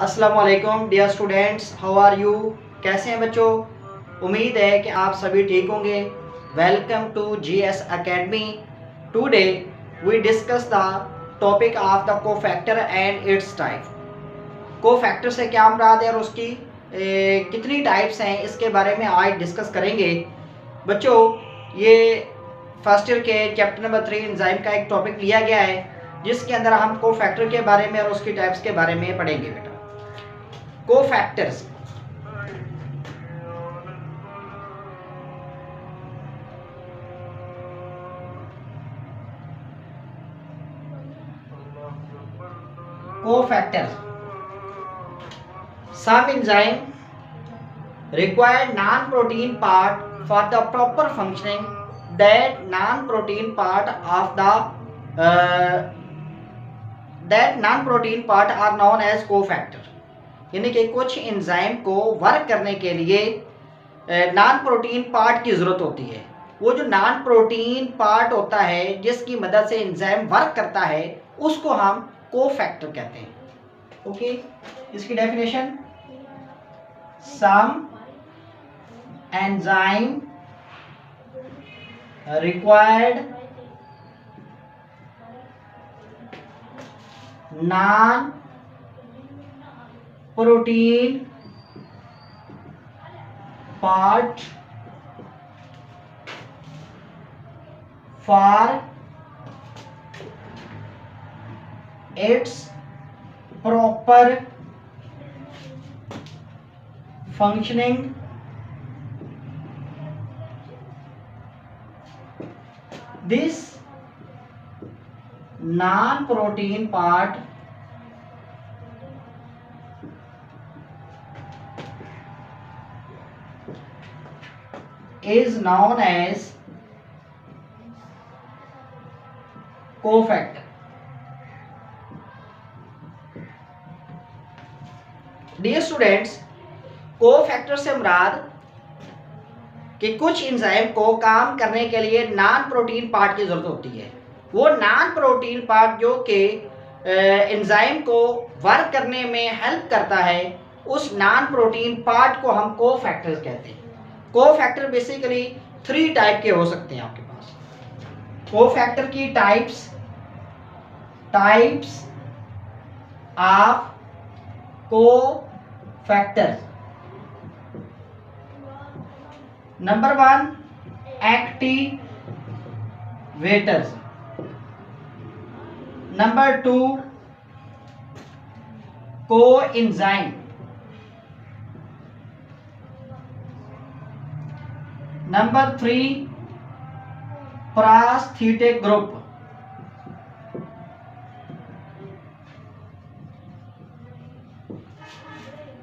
अस्सलाम वालेकुम dear students, how are you. कैसे हैं बच्चों। उम्मीद है कि आप सभी ठीक होंगे। Welcome to GS academy. Today we discuss the topic of the cofactor and its type. Cofactor से क्या मुराद है और उसकी कितनी टाइप्स हैं, इसके बारे में आज डिस्कस करेंगे। बच्चों, ये फर्स्ट ईयर के चैप्टर नंबर 3 एंजाइम का एक टॉपिक लिया गया है, जिसके अंदर हम कोफैक्टर के बारे में और उसकी टाइप्स के बारे में पढ़ेंगे। बेटा, cofactors cofactors. Some enzyme require non-protein part for the proper functioning. That non-protein part are known as cofactor. यानी कि कुछ एंजाइम को वर्क करने के लिए नॉन प्रोटीन पार्ट की जरूरत होती है। वो जो नॉन प्रोटीन पार्ट होता है जिसकी मदद से एंजाइम वर्क करता है, उसको हम कोफैक्टर कहते हैं। ओके, इसकी definition, some enzyme required non protein part for its proper functioning. This non-protein part is known as cofactor. Dear students, cofactor से मुराद कि कुछ एंजाइम को काम करने के लिए नॉन प्रोटीन पार्ट की जरूरत होती है। वो नॉन प्रोटीन पार्ट जो कि एंजाइम को वर्क करने में हेल्प करता है, उस नॉन प्रोटीन पार्ट को हम कोफैक्टर्स कहते हैं। कोफैक्टर बेसिकली 3 टाइप के हो सकते हैं आपके पास। कोफैक्टर की types of cofactor. Number 1, activators. Number 2, coenzyme. Number 3, prosthetic group.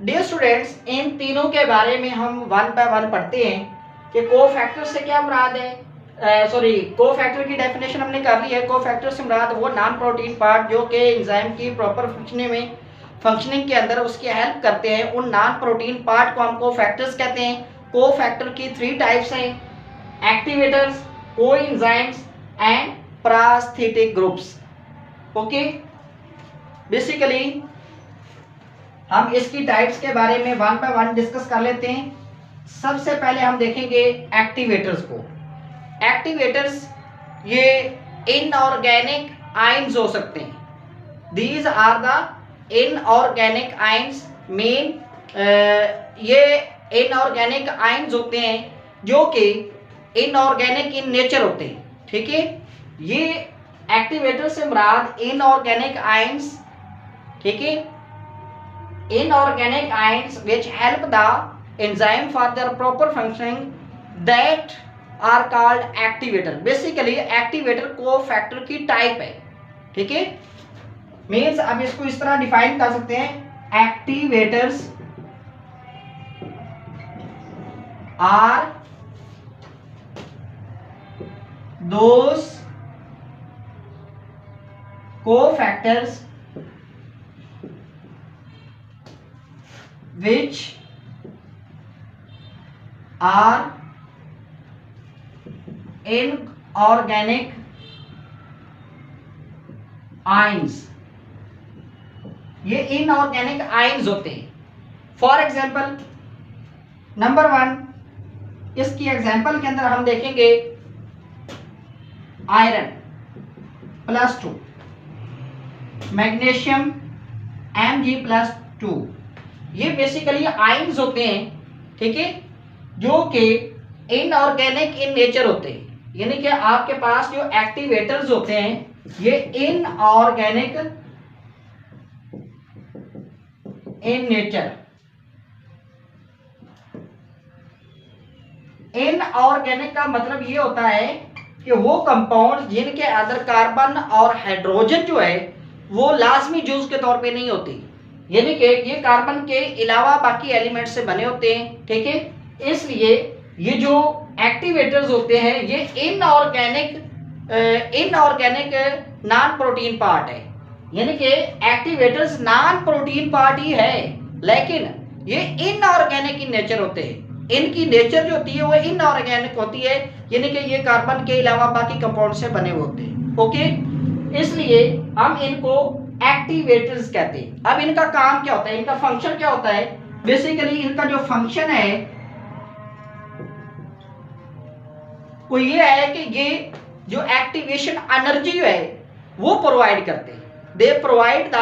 Dear students, इन तीनों के बारे में हम वन बाय वन पढ़ते हैं कि कोफैक्टर से क्या मुराद है। कोफैक्टर की डेफिनेशन हमने कर ली है। कोफैक्टर से मुराद वो नॉन प्रोटीन पार्ट जो कि एंजाइम की प्रॉपर फंक्शनिंग के अंदर उसकी हेल्प करते हैं। उन नॉन प्रोटीन पार्ट को हम कोफैक्टर्स कहते हैं। कोफैक्टर की 3 टाइप्स हैं, activators, coenzymes and prosthetic groups. Okay, basically हम इसकी टाइप्स के बारे में वन बाय वन डिस्कस कर लेते हैं। सबसे पहले हम देखेंगे एक्टिवेटर्स को। एक्टिवेटर्स ये इनऑर्गेनिक आयंस हो सकते हैं। These are the inorganic ions. Main ये इनऑर्गेनिक आयंस होते हैं जो कि इनऑर्गेनिक इन नेचर होते हैं। ठीक है, ये एक्टिवेटर से मुराद इनऑर्गेनिक आयंस। ठीक है, inorganic ions which help the enzyme for their proper functioning, that are called activator. Basically activator cofactor की टाइप है। ठीक है, मीन्स अब इसको इस तरह डिफाइन कर सकते हैं, activators are those cofactors which are inorganic ions। ये इनऑर्गेनिक आयंस होते हैं। फॉर एग्जांपल नंबर 1, इसकी एग्जांपल के अंदर हम देखेंगे आयरन +2, मैग्नीशियम Mg+2। ये बेसिकली आयंस होते हैं, ठीक है, जो कि इनऑर्गेनिक इन नेचर होते हैं, यानी कि आपके पास जो एक्टिवेटर्स होते हैं ये इनऑर्गेनिक इन नेचर। इनऑर्गेनिक का मतलब ये होता है कि वो कंपाउंड जिनके अंदर कार्बन और हाइड्रोजन जो है वो लाजमी जुज के तौर पे नहीं होती, यानी कि ये कार्बन के अलावा बाकी एलिमेंट से बने होते हैं, ठीक है। इसलिए ये जो एक्टिवेटर्स होते हैं ये इनऑर्गेनिक नॉन प्रोटीन पार्ट है, यानी कि एक्टिवेटर्स नॉन प्रोटीन पार्ट ही है, लेकिन ये इनऑर्गेनिक इन नेचर होते हैं। इनकी नेचर जो होती है वो इनऑर्गेनिक होती है, यानी कि ये कार्बन के अलावा बाकी कंपाउंड से बने होते हैं, ओके। इसलिए हम इनको एक्टिवेटर्स कहते हैं। अब इनका काम क्या होता है, इनका फंक्शन क्या होता है? बेसिकली इनका जो फंक्शन है वो ये है कि ये जो एक्टिवेशन एनर्जी है वो प्रोवाइड करते हैं। They provide the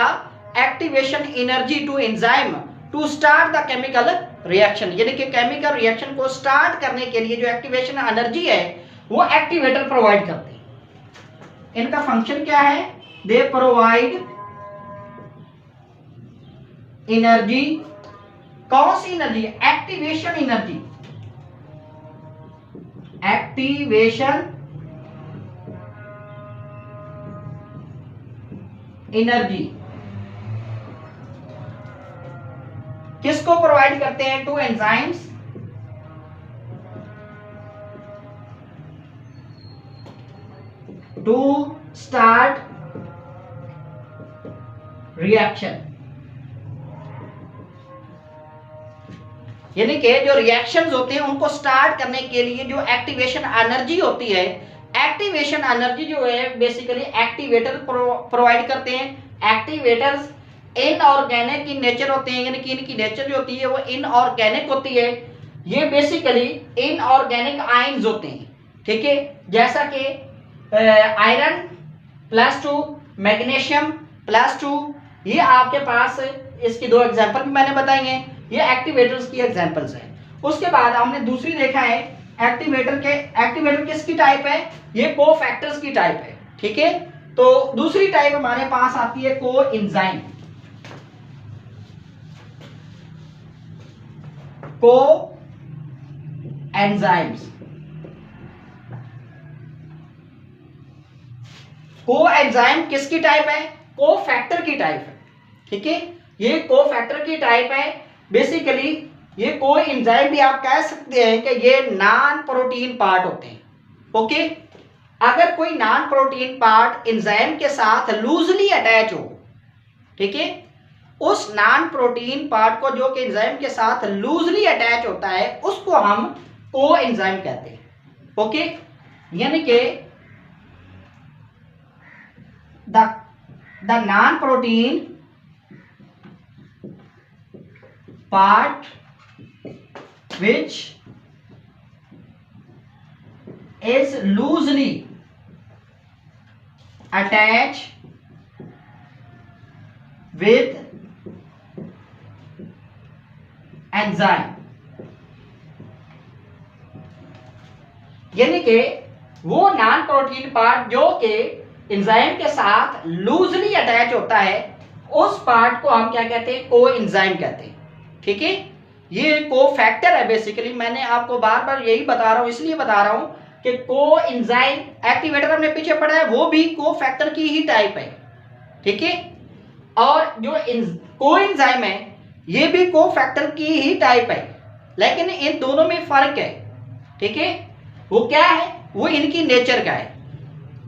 activation energy to enzyme to start the chemical reaction, यानी कि केमिकल रिएक्शन को स्टार्ट करने के लिए जो एक्टिवेशन एनर्जी है वो एक्टिवेटर प्रोवाइड करते हैं। इनका फंक्शन क्या है? They provide energy. कौन सी energy? Activation energy. Activation energy किसको प्रोवाइड करते हैं? To enzymes to start reaction, यानी कि जो रिएक्शंस होते हैं उनको स्टार्ट करने के लिए जो एक्टिवेशन एनर्जी होती है, एक्टिवेशन एनर्जी जो है बेसिकली एक्टिवेटर प्रोवाइड करते हैं। एक्टिवेटर्स इनऑर्गेनिक इन नेचर होते हैं, यानी कि इनकी नेचर जो होती है वो इनऑर्गेनिक होती है। ये बेसिकली इनऑर्गेनिक आयंस होते हैं, ठीक है, जैसा कि आयरन +2, मैग्नीशियम +2, ये आपके पास इसकी 2 एग्जांपल भी मैंने बताई हैं, ये एक्टिवेटर्स की एग्जांपल्स हैं। उसके बाद हमने दूसरी देखा है एक्टिवेटर किसकी टाइप है? ये कोफैक्टर्स की टाइप है, ठीक है। तो दूसरी टाइप हमारे पास आती है कोएंजाइम। कोएंजाइम्स, कोएंजाइम किसकी टाइप है? कोफैक्टर की टाइप है, ठीक है। ये कोफैक्टर की टाइप है। बेसिकली ये कोएंजाइम भी आप कह सकते हैं कि ये नॉन प्रोटीन पार्ट होते हैं, ओके। अगर कोई नॉन प्रोटीन पार्ट एंजाइम के साथ लूजली अटैच हो, ठीक है, उस नॉन प्रोटीन पार्ट को जो कि एंजाइम के साथ लूजली अटैच होता है उसको हम कोएंजाइम कहते हैं, ओके। यानी कि the non protein part which is loosely attached with enzyme, यानी कि वो नॉन प्रोटीन पार्ट जो कि एंजाइम के साथ लूजली अटैच होता है उस पार्ट को हम क्या कहते हैं? कोएंजाइम कहते हैं, ठीक है। ये कोफैक्टर है। बेसिकली मैंने आपको बार बार यही बता रहा हूं, इसलिए बता रहा हूं कि कोएंजाइम एक्टिवेटर हमने पीछे पढ़ा है वो भी कोफैक्टर की ही टाइप है, ठीक है। और जो कोएंजाइम है ये भी कोफैक्टर की ही टाइप है, लेकिन इन दोनों में फर्क है, ठीक है। वो क्या है? वो इनकी नेचर का है।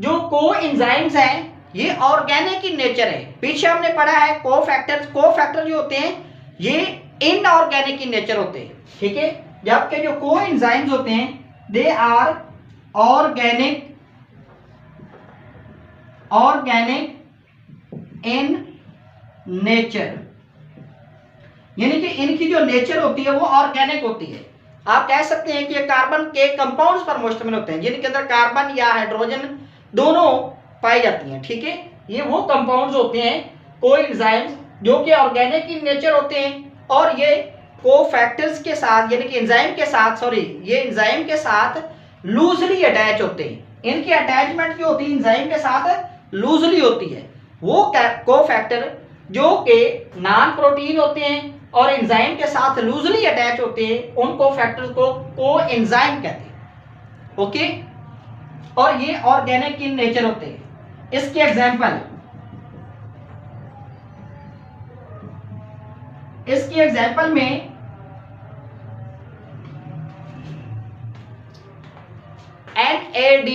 जो कोएंजाइम्स हैं ये ऑर्गेनिक इन नेचर है। पीछे हमने पढ़ा है कोफैक्टर जो होते हैं ये इनऑर्गेनिक इन नेचर होते हैं, ठीक है। जबकि जो कोएंजाइम्स होते हैं they are organic in nature, यानी कि इनकी जो नेचर होती है वो ऑर्गेनिक होती है। आप कह सकते हैं कि ये कार्बन के कंपाउंड्स पर मुश्तमिल होते हैं, जिनके अंदर कार्बन या हाइड्रोजन दोनों पाई जाती हैं। ठीक है, ये वो कंपाउंड्स होते हैं कोएंजाइम्स जो कि ऑर्गेनिक इन नेचर होते हैं, और ये कोफैक्टर्स के साथ यानी कि एंजाइम के साथ ये एंजाइम के साथ लूजली अटैच होते हैं। इनकी अटैचमेंट जो होती है एंजाइम के साथ लूजली होती है। वो कोफैक्टर जो कि नॉन प्रोटीन होते हैं और एंजाइम के साथ लूजली अटैच होते हैं, उन कोफैक्टर्स को कोएंजाइम कहते हैं। ओके, और ये ऑर्गेनिक इन नेचर होते हैं। इसके एग्जाम्पल में NAD,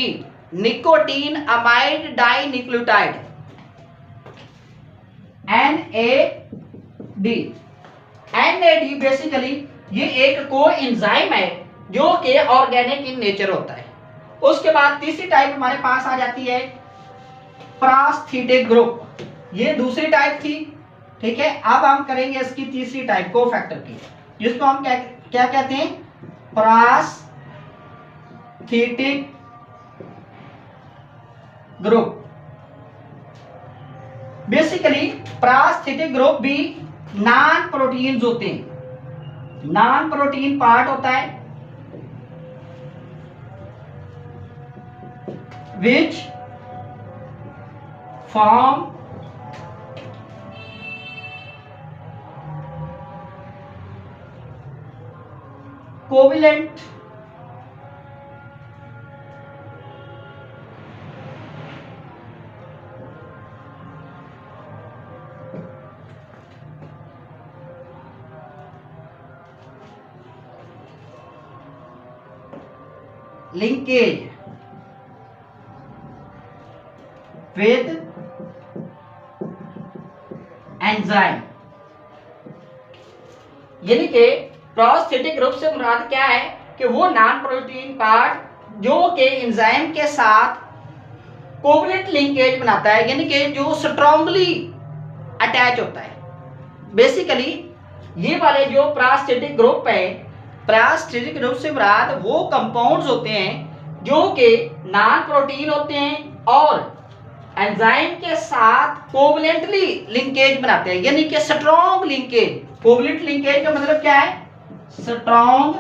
nicotine amide di nucleotide, NAD basically ये एक कोएंजाइम है जो कि ऑर्गेनिक इन नेचर होता है। उसके बाद तीसरी टाइप हमारे पास आ जाती है प्रास्थेटिक ग्रुप, ये दूसरी टाइप थी। ठीक है, अब हम करेंगे इसकी तीसरी टाइप कोफैक्टर की, जिसको हम क्या कहते हैं, प्रास्थेटिक ग्रुप। बेसिकली प्रास्थेटिक ग्रुप भी नॉन प्रोटीन्स होते हैं, नॉन प्रोटीन पार्ट होता है which form covalent linkage with enzyme. यानी कि प्रास्थेटिक ग्रुप से मुराद क्या है कि वो नॉन प्रोटीन पार्ट जो कि एंजाइम के साथ कोवलेंट लिंकेज बनाता है, यानी कि जो स्ट्रांगली अटैच होता है। बेसिकली ये वाले जो प्रास्थेटिक ग्रुप है, प्रास्थेटिक ग्रुप से मुराद वो कंपाउंड्स होते हैं जो कि नॉन प्रोटीन होते हैं और एंजाइम के साथ कोवलेंटली लिंकेज बनाते हैं, यानी कि स्ट्रॉन्ग लिंकेज। कोवलेंट लिंकेज का मतलब क्या है, स्ट्रॉन्ग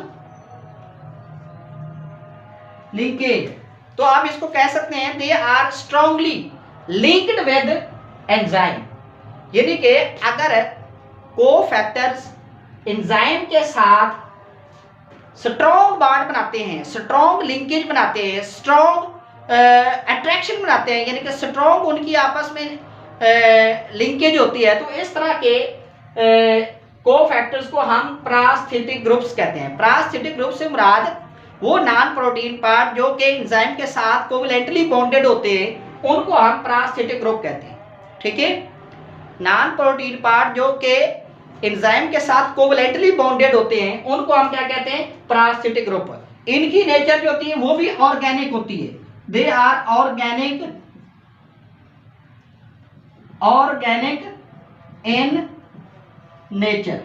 लिंकेज। तो आप इसको कह सकते हैं they are strongly linked with enzyme, यानी कि अगर कोफैक्टर्स एंजाइम के साथ स्ट्रॉन्ग बॉन्ड बनाते हैं, स्ट्रॉन्ग लिंकेज बनाते हैं, स्ट्रॉन्ग अट्रैक्शन बनाते हैं, यानी कि स्ट्रॉन्ग उनकी आपस में लिंकेज होती है, तो इस तरह के कोफैक्टर्स को हम प्रास्थेटिक ग्रुप्स कहते हैं। प्रास्थेटिक ग्रुप से मुराद वो नॉन प्रोटीन पार्ट जो कि एंजाइम के साथ कोवलेंटली बॉन्डेड होते हैं, उनको हम प्रास्थेटिक ग्रुप कहते हैं। ठीक है, नॉन प्रोटीन पार्ट जो कि एंजाइम के साथ कोवलेंटली बॉन्डेड होते हैं, उनको हम क्या कहते हैं, प्रास्थेटिक ग्रुप। इनकी नेचर जो होती है वो भी ऑर्गेनिक होती है, they are organic in nature,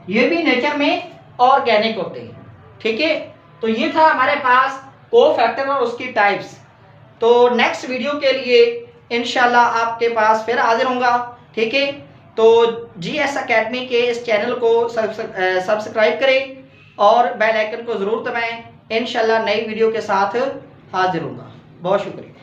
ये भी नेचर में ऑर्गेनिक होते हैं। ठीक है, तो ये था हमारे पास कोफैक्टर और उसकी टाइप्स। तो नेक्स्ट वीडियो के लिए इंशाल्लाह आपके पास फिर हाजिर होऊंगा। ठीक है, तो GS अकेडमी के इस चैनल को सब्सक्राइब करें और बेल आइकन को ज़रूर दबाएं। इंशाल्लाह नई वीडियो के साथ हाजिर होऊंगा। बहुत शुक्रिया।